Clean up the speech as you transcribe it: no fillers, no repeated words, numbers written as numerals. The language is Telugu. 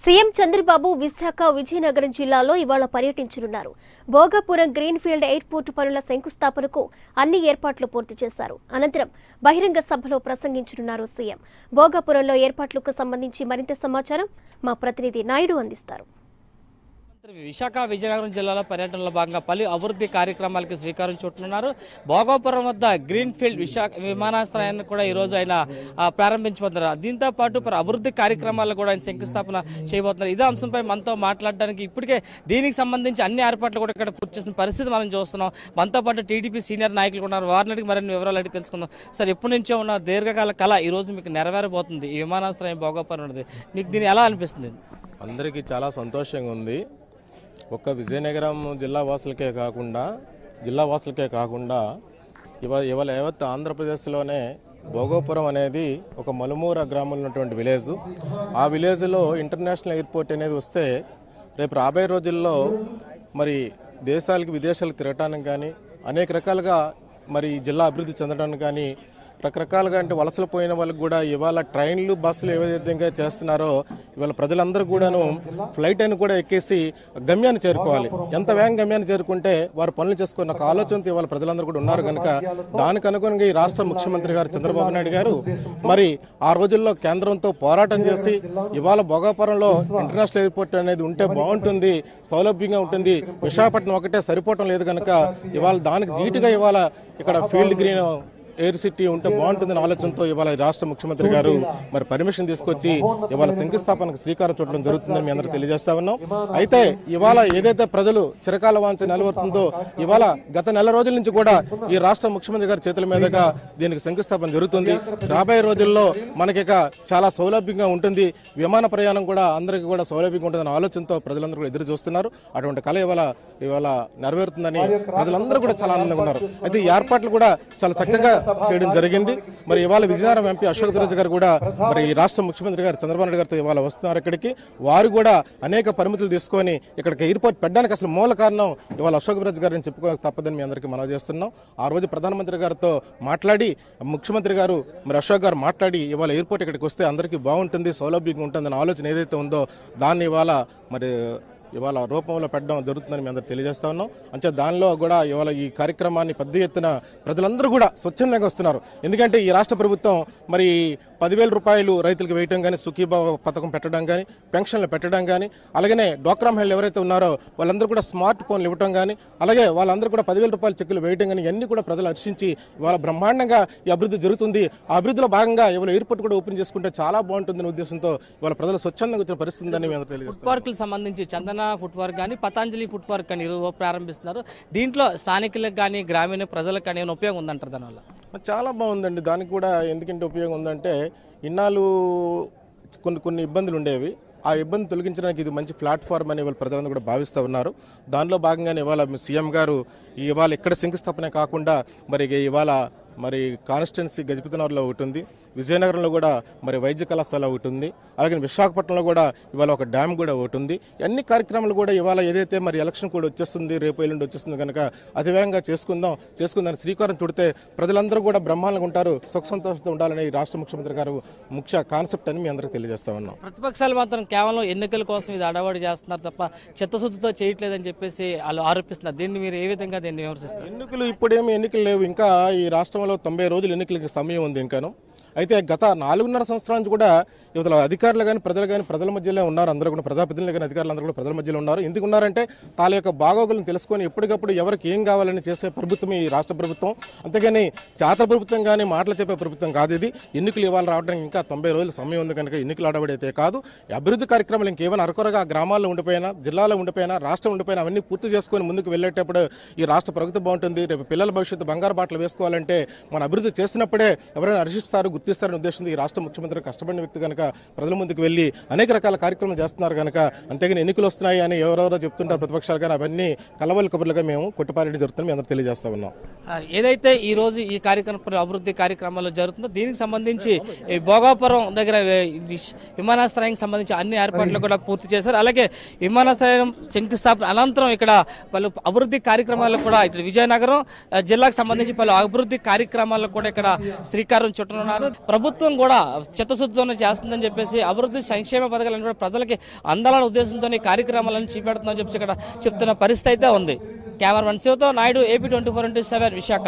సీఎం చంద్రబాబు విశాఖ విజయనగరం జిల్లాలో ఇవాళ పర్యటించనున్నారు. భోగాపురం గ్రీన్ఫీల్డ్ ఎయిర్పోర్టు పనుల శంకుస్థాపనకు అన్ని ఏర్పాట్లు పూర్తి చేశారు. అనంతరం బహిరంగ సభలో ప్రసంగించనున్నారు సీఎం. భోగాపురంలో ఏర్పాట్లకు సంబంధించి మరింత సమాచారం మా ప్రతినిధి నాయుడు అందిస్తారు. విశాఖ విజయనగరం జిల్లాలో పర్యటనలో భాగంగా పలు అభివృద్ధి కార్యక్రమాలకు శ్రీకారం చుట్టున్నారు. భోగాపురం వద్ద గ్రీన్ఫీల్డ్ విశాఖ విమానాశ్రయాన్ని కూడా ఈ రోజు ఆయన ప్రారంభించబోతున్నారు. దీంతో పాటు అభివృద్ధి కార్యక్రమాలు కూడా ఆయన శంకుస్థాపన చేయబోతున్నారు. ఇదే అంశంపై మనతో మాట్లాడడానికి ఇప్పటికే దీనికి సంబంధించి అన్ని ఏర్పాట్లు కూడా ఇక్కడ పూర్తి చేసిన పరిస్థితి మనం చూస్తున్నాం. మనతో పాటు టీడీపీ సీనియర్ నాయకులు ఉన్నారు. వారిని మరిన్ని వివరాలు అడిగి తెలుసుకుందాం. సార్, ఎప్పటి నుంచో ఉన్న దీర్ఘకాల కళ ఈ రోజు మీకు నెరవేరబోతుంది. ఈ విమానాశ్రయం భోగాపురం ఉన్నది, మీకు దీన్ని ఎలా అనిపిస్తుంది? అందరికీ చాలా సంతోషంగా ఉంది. ఒక్క విజయనగరం జిల్లా వాసులకే కాకుండా ఇవాళ యావత్ ఆంధ్రప్రదేశ్లోనే భోగాపురం అనేది ఒక మలుమూర గ్రామంలో ఉన్నటువంటి విలేజ్. ఆ విలేజ్లో ఇంటర్నేషనల్ ఎయిర్పోర్ట్ అనేది వస్తే రేపు రాబోయే రోజుల్లో మరి దేశాలకు విదేశాలకు తిరగటానికి కానీ అనేక రకాలుగా మరి జిల్లా అభివృద్ధి చెందడానికి కానీ రకరకాలుగా అంటే వలసలు పోయిన వాళ్ళకి కూడా ఇవాళ ట్రైన్లు బస్సులు ఏ విధంగా చేస్తున్నారో ఇవాళ ప్రజలందరూ కూడాను ఫ్లైట్ అని కూడా ఎక్కేసి గమ్యాన్ని చేరుకోవాలి. ఎంత వేగంగా గమ్యాన్ని చేరుకుంటే వారు పనులు చేసుకున్న ఒక ఆలోచనతో ఇవాళ ప్రజలందరూ కూడా ఉన్నారు కనుక దానికి అనుగుణంగా ఈ రాష్ట్ర ముఖ్యమంత్రి గారు చంద్రబాబు నాయుడు గారు మరి ఆ రోజుల్లో కేంద్రంతో పోరాటం చేసి ఇవాళ భోగాపురంలో ఇంటర్నేషనల్ ఎయిర్పోర్ట్ అనేది ఉంటే బాగుంటుంది, సౌలభ్యంగా ఉంటుంది, విశాఖపట్నం ఒకటే సరిపోవటం లేదు కనుక ఇవాళ దానికి ధీటుగా ఇవాళ ఇక్కడ ఫీల్డ్ గ్రీన్ ఎయిర్ సిటీ ఉంటే బాగుంటుందని ఆలోచనతో ఇవాళ రాష్ట్ర ముఖ్యమంత్రి గారు మరి పర్మిషన్ తీసుకొచ్చి ఇవాళ శంకుస్థాపనకు శ్రీకారం చుట్టడం జరుగుతుందని మీ అందరూ తెలియజేస్తా ఉన్నాం. అయితే ఇవాళ ఏదైతే ప్రజలు చిరకాల వాంఛ నిలబడుతుందో ఇవాళ గత నెల రోజుల నుంచి కూడా ఈ రాష్ట్ర ముఖ్యమంత్రి గారి చేతుల మీదుగా దీనికి శంకుస్థాపన జరుగుతుంది. రాబోయే రోజుల్లో మనకి చాలా సౌలభ్యంగా ఉంటుంది, విమాన ప్రయాణం కూడా అందరికీ కూడా సౌలభ్యంగా ఉంటుందని ఆలోచనతో ప్రజలందరూ కూడా ఎదురు చూస్తున్నారు. అటువంటి కళ ఇవాళ నెరవేరుతుందని ప్రజలందరూ కూడా చాలా ఆనందంగా ఉన్నారు. అయితే ఈ ఏర్పాట్లు కూడా చాలా చక్కగా చేయడం జరిగింది. మరి ఇవాళ విజయనగరం ఎంపీ అశోక్ గజపతిరాజు గారు కూడా మరి రాష్ట్ర ముఖ్యమంత్రి గారు చంద్రబాబు నాయుడు గారితో ఇవాళ వస్తున్నారు ఇక్కడికి. వారు కూడా అనేక పరిమితులు తీసుకొని ఇక్కడికి ఎయిర్పోర్ట్ పెట్టడానికి అసలు మూల కారణం ఇవాళ అశోక్ గజపతిరాజు గారిని చెప్పుకోక తప్పదని మీ అందరికీ మనవి చేస్తున్నాం. ఆ రోజు ప్రధానమంత్రి గారితో మాట్లాడి ముఖ్యమంత్రి గారు మరి అశోక్ గారు మాట్లాడి ఇవాళ ఎయిర్పోర్ట్ ఇక్కడికి వస్తే అందరికీ బాగుంటుంది, సౌలభ్యంగా ఉంటుందన్న ఆలోచన ఏదైతే ఉందో దాన్ని ఇవాళ రూపంలో పెట్టడం జరుగుతుందని మేము అందరూ తెలియజేస్తా ఉన్నాం. అంటే దానిలో కూడా ఇవాళ ఈ కార్యక్రమాన్ని పెద్ద ఎత్తున ప్రజలందరూ కూడా స్వచ్ఛందంగా వస్తున్నారు. ఎందుకంటే ఈ రాష్ట్ర ప్రభుత్వం మరి 10,000 రూపాయలు రైతులకు వేయటం కానీ, సుఖీభావ పథకం పెట్టడం కానీ, పెన్షన్లు పెట్టడం కానీ, అలాగనే డ్వాక్రా మహిళలు ఎవరైతే ఉన్నారో వాళ్ళందరూ కూడా స్మార్ట్ ఫోన్లు ఇవ్వడం కానీ, అలాగే వాళ్ళందరూ కూడా 10,000 రూపాయల చెక్కులు వేయడం కానీ ఇవన్నీ కూడా ప్రజలు హర్షించి ఇవాళ బ్రహ్మాండంగా ఈ అభివృద్ధి జరుగుతుంది. ఆ అభివృద్ధిలో భాగంగా ఇవాళ ఎయిర్పోర్ట్ కూడా ఓపెన్ చేసుకుంటే చాలా బాగుంటుందనే ఉద్దేశంతో ఇవాళ ప్రజలు స్వచ్ఛందంగా వచ్చిన పరిస్థితి ఉందని మేము తెలియజేస్తాం. పార్కులకు సంబంధించి చందన ఫుడ్ పార్క్ కానీ, పతాంజలి ఫుడ్ పార్క్ కానీ ప్రారంభిస్తున్నారు. దీంట్లో స్థానికులకు కానీ గ్రామీణ ప్రజలకు కానీ ఏమైనా ఉపయోగం ఉందంటారు? దానివల్ల చాలా బాగుందండి. దానికి కూడా ఎందుకంటే ఉపయోగం ఉందంటే ఇన్నాళ్ళు కొన్ని ఇబ్బందులు ఉండేవి. ఆ ఇబ్బంది తొలగించడానికి ఇది మంచి ప్లాట్ఫామ్ అని ఇవాళ ప్రజలందరూ కూడా భావిస్తూ ఉన్నారు. దానిలో భాగంగానే ఇవాళ సీఎం గారు ఇవాళ ఇక్కడ శంకుస్థాపన కాకుండా ఇవాళ కాన్స్టిట్యున్సీ గజపతినగర్లో ఒకటి ఉంది, విజయనగరంలో కూడా వైద్య కళాశాల ఒకటి ఉంది, అలాగే విశాఖపట్నంలో కూడా ఇవాళ ఒక డ్యామ్ కూడా ఒకటి ఉంది. అన్ని కార్యక్రమాలు కూడా ఇవాళ ఏదైతే ఎలక్షన్ కూడా వచ్చేస్తుంది, రేపు ఎల్లుండి వచ్చేస్తుంది కనుక అతివేగంగా చేసుకుందాం శ్రీకారం చుడితే ప్రజలందరూ కూడా బ్రహ్మాండంగా ఉంటారు, సుఖ సంతోషంతో ఉండాలని రాష్ట్ర ముఖ్యమంత్రి గారు ముఖ్య కాన్సెప్ట్ అని మీ అందరికీ తెలియజేస్తా ఉన్నాం. ప్రతిపక్షాలు మాత్రం కేవలం ఎన్నికల కోసం ఇది అడవాడు చేస్తున్నారు తప్ప చిత్తశుద్ధితో చేయట్లేదని చెప్పేసి వాళ్ళు ఆరోపిస్తున్నారు. దీన్ని మీరు ఏ విధంగా దీన్ని విమర్శిస్తారు? ఇప్పుడేమి ఎన్నికలు లేవు, ఇంకా ఈ రాష్ట్రంలో 90 రోజులు ఎన్నికలకి సమయం ఉంది ఇంకాను. అయితే గత 4.5 సంవత్సరాల నుంచి కూడా ఇవతల అధికారులు కానీ ప్రజలు కానీ ప్రజల మధ్యలో ఉన్నారు. అందరూ కూడా ప్రజాప్రతినిధులు కానీ అధికారులు అందరూ కూడా ప్రజల మధ్యలో ఉన్నారు. ఎందుకు ఉన్నారంటే వాళ్ళ యొక్క బాగోగులను తెలుసుకొని ఎప్పటికప్పుడు ఎవరికి ఏం కావాలని చేసే ప్రభుత్వం ఈ రాష్ట్ర ప్రభుత్వం. అంతేగాని చేత ప్రభుత్వం కానీ మాటలు చెప్పే ప్రభుత్వం కాదు ఇది. ఎన్నికలు ఇవాళ రావడానికి ఇంకా 90 రోజుల సమయం ఉంది కనుక ఎన్నికలు ఆడబడైతే కాదు, అభివృద్ధి కార్యక్రమాలు ఇంకేమైనా అరకొరగా గ్రామాల్లో ఉండిపోయినా, జిల్లాలో ఉండిపోయినా, రాష్ట్రం ఉండిపోయినా అవన్నీ పూర్తి చేసుకొని ముందుకు వెళ్ళేటప్పుడు ఈ రాష్ట్ర ప్రభుత్వం బాగుంటుంది. రేపు పిల్లల భవిష్యత్తు బంగారు బాటలు వేసుకోవాలంటే మన అభివృద్ధి చేసినప్పుడే ఎవరైనా హర్షిస్తారు, గుర్తిస్తారని ఉద్దేశంతో ఈ రాష్ట్ర ముఖ్యమంత్రి కష్టపడిన వ్యక్తి కనుక ప్రజల ముందుకు వెళ్ళి అనేక రకాల కార్యక్రమాలు చేస్తున్నారు కనుక. అంతేగాని ఎన్నికలు వస్తున్నాయి అని ఎవరెవరో చెప్తుంటారు ప్రతిపక్షాలు, కానీ అవన్నీ కలవల కబుర్లుగా మేము కొట్టుపారేయడం జరుగుతుంది. మేము అందరూ తెలియజేస్తా ఉన్నాం. ఏదైతే ఈ రోజు ఈ అభివృద్ధి కార్యక్రమాలు జరుగుతుందో దీనికి సంబంధించి భోగాపురం దగ్గర విమానాశ్రయానికి సంబంధించి అన్ని ఏర్పాట్లు కూడా పూర్తి చేశారు. అలాగే విమానాశ్రయం శంకుస్థాపన అనంతరం ఇక్కడ పలు అభివృద్ధి కార్యక్రమాలు కూడా ఇటు విజయనగరం జిల్లాకు సంబంధించి పలు అభివృద్ధి కార్యక్రమాలకు కూడా ఇక్కడ శ్రీకారం చుట్టనున్నారు. ప్రభుత్వం కూడా చిత్తశుద్ధితోనే చేస్తుందని చెప్పేసి అభివృద్ధి సంక్షేమ పథకాలను కూడా ప్రజలకి అందాలనే ఉద్దేశంతో ఈ కార్యక్రమాలను చేపడుతుందని చెప్పి ఇక్కడ చెప్తున్న పరిస్థితి అయితే ఉంది. కెమెరామన్ శివతో నాయుడు, AP 24/7 విశాఖ.